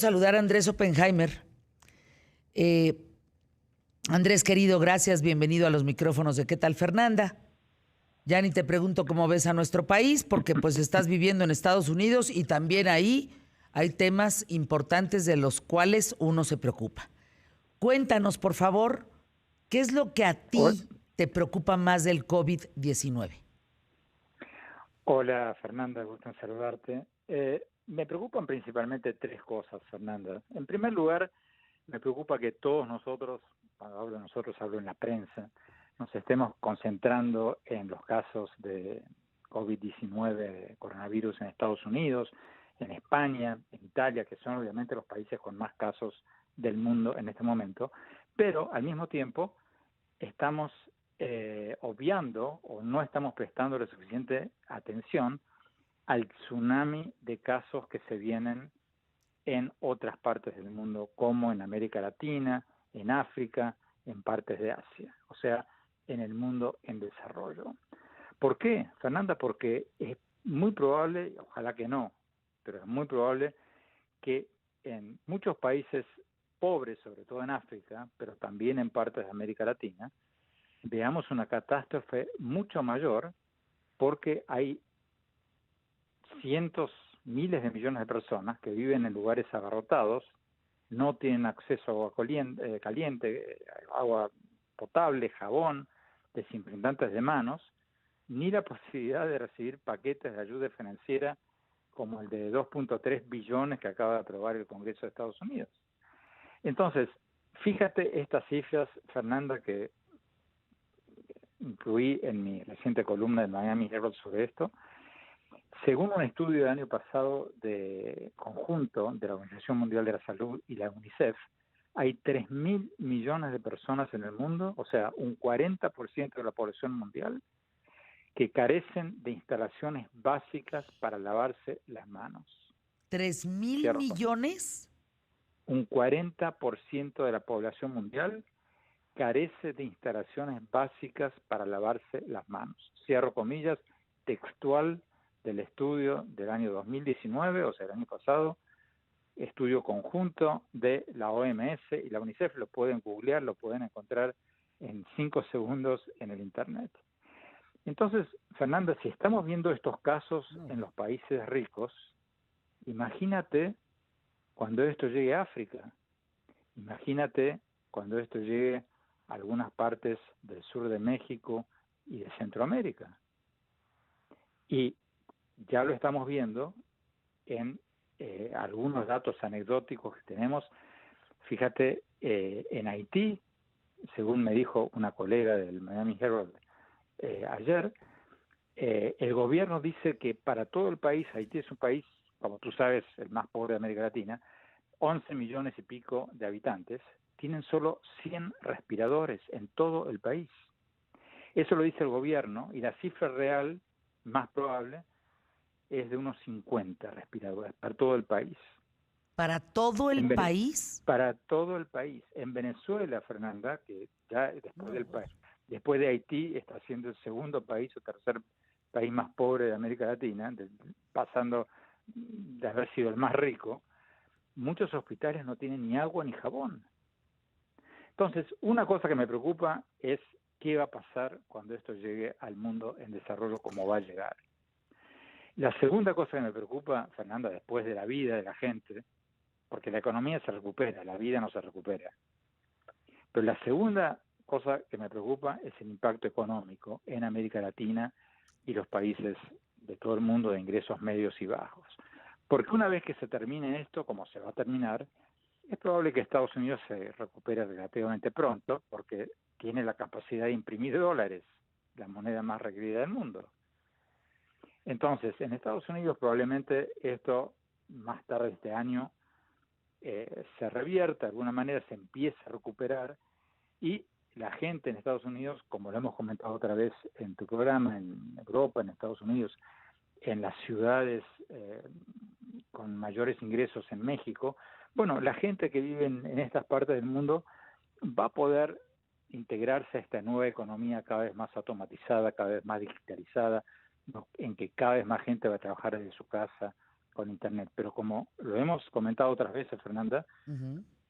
Saludar a Andrés Oppenheimer. Eh, Andrés, querido, gracias, bienvenido a los micrófonos de ¿Qué tal, Fernanda? Ya ni te pregunto cómo ves a nuestro país, porque pues estás viviendo en Estados Unidos y también ahí hay temas importantes de los cuales uno se preocupa. Cuéntanos, por favor, ¿qué es lo que a Hol- ti te preocupa más del COVID-19? Hola Fernanda, gusto en saludarte. Me preocupan principalmente tres cosas, Fernanda. En primer lugar, me preocupa que todos nosotros, cuando hablo de nosotros, hablo en la prensa, nos estemos concentrando en los casos de COVID-19, de coronavirus en Estados Unidos, en España, en Italia, que son obviamente los países con más casos del mundo en este momento, pero al mismo tiempo estamos obviando o no estamos prestando la suficiente atención al tsunami de casos que se vienen en otras partes del mundo, como en América Latina, en África, en partes de Asia, o sea, en el mundo en desarrollo. ¿Por qué, Fernanda? Porque es muy probable, ojalá que no, pero es muy probable que en muchos países pobres, sobre todo en África, pero también en partes de América Latina, veamos una catástrofe mucho mayor porque hay cientos, miles de millones de personas que viven en lugares abarrotados, no tienen acceso a agua caliente, agua potable, jabón, desinfectantes de manos, ni la posibilidad de recibir paquetes de ayuda financiera como el de 2.3 billones que acaba de aprobar el Congreso de Estados Unidos. Entonces, fíjate estas cifras, Fernanda, que incluí en mi reciente columna de Miami Herald sobre esto. Según un estudio del año pasado de conjunto de la Organización Mundial de la Salud y la UNICEF, hay 3.000 millones de personas en el mundo, o sea, un 40% de la población mundial, que carecen de instalaciones básicas para lavarse las manos. ¿Tres mil Cierro comillas. millones? Un 40% de la población mundial carece de instalaciones básicas para lavarse las manos. Cierro comillas, textual del estudio del año 2019, o sea, el año pasado, estudio conjunto de la OMS y la UNICEF. Lo pueden googlear, lo pueden encontrar en 5 segundos en el Internet. Entonces, Fernanda, si estamos viendo estos casos en los países ricos, imagínate cuando esto llegue a África, imagínate cuando esto llegue a algunas partes del sur de México y de Centroamérica. Y ya lo estamos viendo en algunos datos anecdóticos que tenemos. Fíjate, en Haití, según me dijo una colega del Miami Herald ayer, el gobierno dice que para todo el país, Haití es un país, como tú sabes, el más pobre de América Latina, 11 millones y pico de habitantes, tienen solo 100 respiradores en todo el país. Eso lo dice el gobierno y la cifra real más probable es de unos 50 respiradores para todo el país. ¿Para todo el En país? Para todo el país. En Venezuela, Fernanda, que ya después de Haití está siendo el segundo país o tercer país más pobre de América Latina, pasando de haber sido el más rico, muchos hospitales no tienen ni agua ni jabón. Entonces, una cosa que me preocupa es qué va a pasar cuando esto llegue al mundo en desarrollo, cómo va a llegar. La segunda cosa que me preocupa, Fernanda, después de la vida de la gente, porque la economía se recupera, la vida no se recupera. Pero la segunda cosa que me preocupa es el impacto económico en América Latina y los países de todo el mundo de ingresos medios y bajos. Porque una vez que se termine esto, como se va a terminar, es probable que Estados Unidos se recupere relativamente pronto, porque tiene la capacidad de imprimir dólares, la moneda más requerida del mundo. Entonces, en Estados Unidos probablemente esto más tarde este año se revierta, de alguna manera se empieza a recuperar y la gente en Estados Unidos, como lo hemos comentado otra vez en tu programa, en Europa, en Estados Unidos, en las ciudades con mayores ingresos en México, bueno, la gente que vive en estas partes del mundo va a poder integrarse a esta nueva economía cada vez más automatizada, cada vez más digitalizada, en que cada vez más gente va a trabajar desde su casa por Internet. Pero como lo hemos comentado otras veces, Fernanda,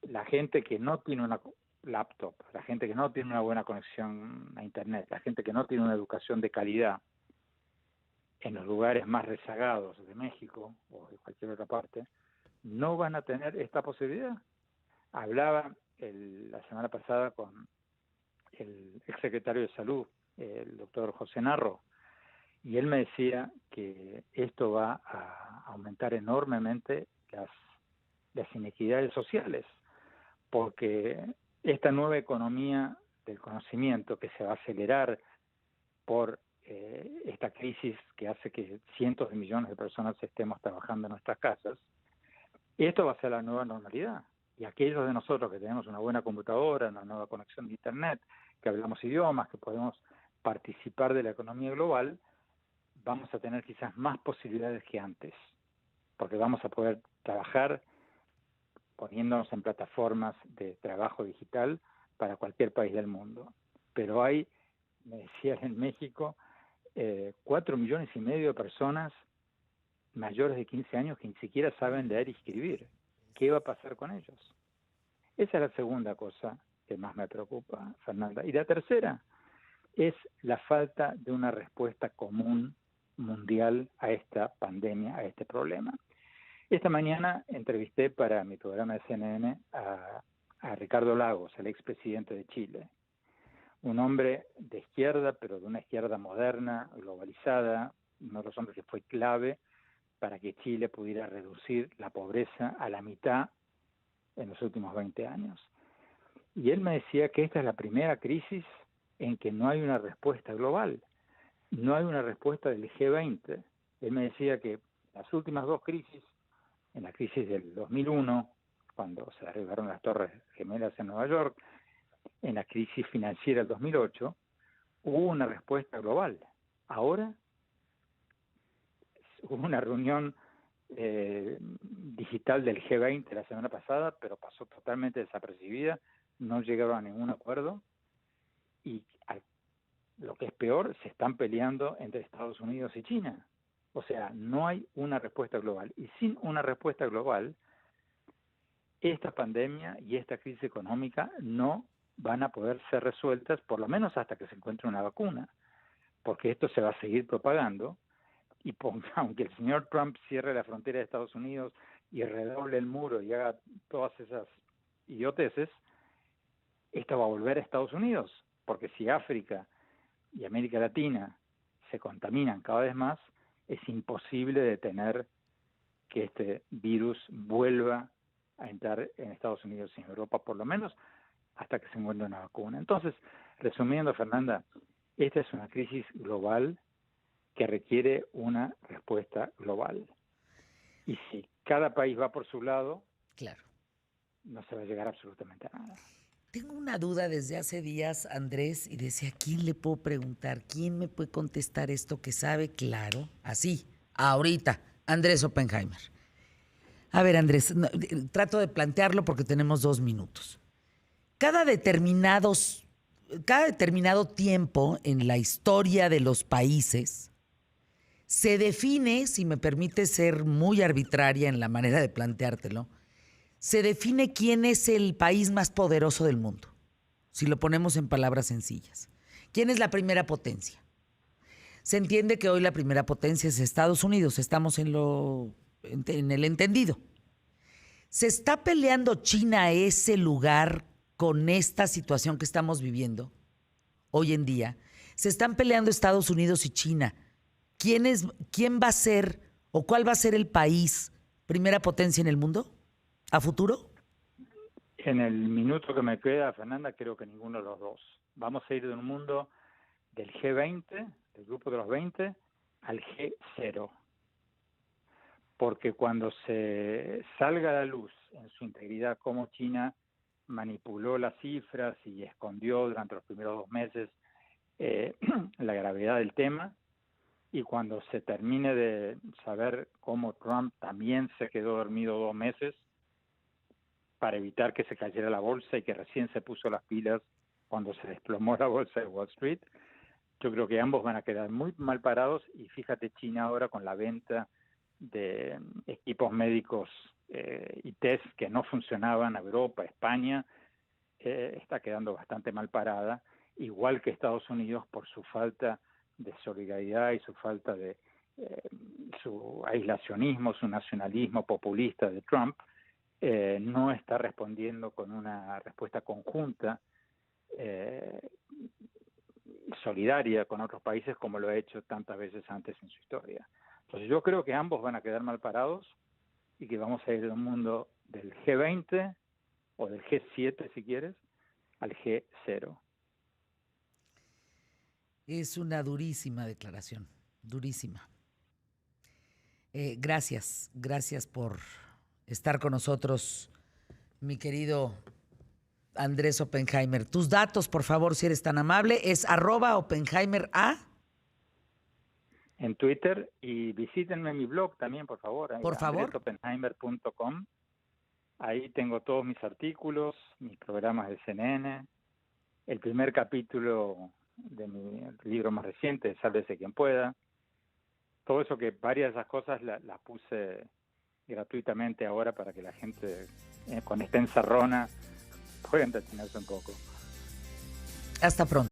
la gente que no tiene una laptop, la gente que no tiene una buena conexión a Internet, la gente que no tiene una educación de calidad en los lugares más rezagados de México o de cualquier otra parte, no van a tener esta posibilidad. Hablaba la semana pasada con el exsecretario de Salud, el doctor José Narro, y él me decía que esto va a aumentar enormemente las inequidades sociales, porque esta nueva economía del conocimiento que se va a acelerar por esta crisis que hace que cientos de millones de personas estemos trabajando en nuestras casas, esto va a ser la nueva normalidad. Y aquellos de nosotros que tenemos una buena computadora, una nueva conexión de Internet, que hablamos idiomas, que podemos participar de la economía global, vamos a tener quizás más posibilidades que antes, porque vamos a poder trabajar poniéndonos en plataformas de trabajo digital para cualquier país del mundo. Pero hay, me decían en México, 4,5 millones de personas mayores de 15 años que ni siquiera saben leer y escribir. ¿Qué va a pasar con ellos? Esa es la segunda cosa que más me preocupa, Fernanda. Y la tercera es la falta de una respuesta común mundial a esta pandemia, a este problema. Esta mañana entrevisté para mi programa de CNN a Ricardo Lagos, el expresidente de Chile, un hombre de izquierda, pero de una izquierda moderna, globalizada, uno de los hombres que fue clave para que Chile pudiera reducir la pobreza a la mitad en los últimos 20 años. Y él me decía que esta es la primera crisis en que no hay una respuesta global, no hay una respuesta del G20. Él me decía que las últimas dos crisis, en la crisis del 2001, cuando se derribaron las Torres Gemelas en Nueva York, en la crisis financiera del 2008, hubo una respuesta global. Ahora hubo una reunión digital del G20 la semana pasada, pero pasó totalmente desapercibida, no llegaron a ningún acuerdo y lo que es peor, se están peleando entre Estados Unidos y China. O sea, no hay una respuesta global. Y sin una respuesta global, esta pandemia y esta crisis económica no van a poder ser resueltas, por lo menos hasta que se encuentre una vacuna, porque esto se va a seguir propagando y aunque el señor Trump cierre la frontera de Estados Unidos y redoble el muro y haga todas esas idioteces, esto va a volver a Estados Unidos, porque si África y América Latina se contaminan cada vez más, es imposible detener que este virus vuelva a entrar en Estados Unidos y en Europa, por lo menos hasta que se encuentre una vacuna. Entonces, resumiendo, Fernanda, esta es una crisis global que requiere una respuesta global. Y si cada país va por su lado, claro, no se va a llegar absolutamente a nada. Tengo una duda desde hace días, Andrés, y decía, ¿quién le puedo preguntar? ¿Quién me puede contestar esto que sabe claro? Así, ahorita, Andrés Oppenheimer. A ver, Andrés, trato de plantearlo porque tenemos 2 minutos. Cada determinado tiempo en la historia de los países se define, si me permite ser muy arbitraria en la manera de planteártelo, se define quién es el país más poderoso del mundo, si lo ponemos en palabras sencillas. ¿Quién es la primera potencia? Se entiende que hoy la primera potencia es Estados Unidos, estamos en el entendido. ¿Se está peleando China ese lugar con esta situación que estamos viviendo hoy en día? Se están peleando Estados Unidos y China. ¿Quién va a ser o cuál va a ser el país primera potencia en el mundo a futuro? En el minuto que me queda, Fernanda, creo que ninguno de los dos. Vamos a ir de un mundo del G20, del grupo de los 20, al G0. Porque cuando se salga a la luz en su integridad cómo China manipuló las cifras y escondió durante los primeros 2 meses la gravedad del tema, y cuando se termine de saber cómo Trump también se quedó dormido 2 meses para evitar que se cayera la bolsa y que recién se puso las pilas cuando se desplomó la bolsa de Wall Street, yo creo que ambos van a quedar muy mal parados. Y fíjate China ahora con la venta de equipos médicos y test que no funcionaban. Europa, España está quedando bastante mal parada, igual que Estados Unidos, por su falta de solidaridad y su falta de su aislacionismo, su nacionalismo populista de Trump. No está respondiendo con una respuesta conjunta solidaria con otros países como lo ha hecho tantas veces antes en su historia. Entonces yo creo que ambos van a quedar mal parados y que vamos a ir de un mundo del G20 o del G7 si quieres al G0. Es una durísima declaración, durísima. Gracias por estar con nosotros, mi querido Andrés Oppenheimer. Tus datos, por favor, si eres tan amable, es @OppenheimerA. En Twitter, y visítenme mi blog también, por favor. Por favor. andresoppenheimer.com. Ahí tengo todos mis artículos, mis programas de CNN, el primer capítulo de mi libro más reciente, Sálvese quien pueda. Todo eso, que varias de esas cosas las puse gratuitamente ahora para que la gente con esta encerrona pueda entretenerse un poco. Hasta pronto.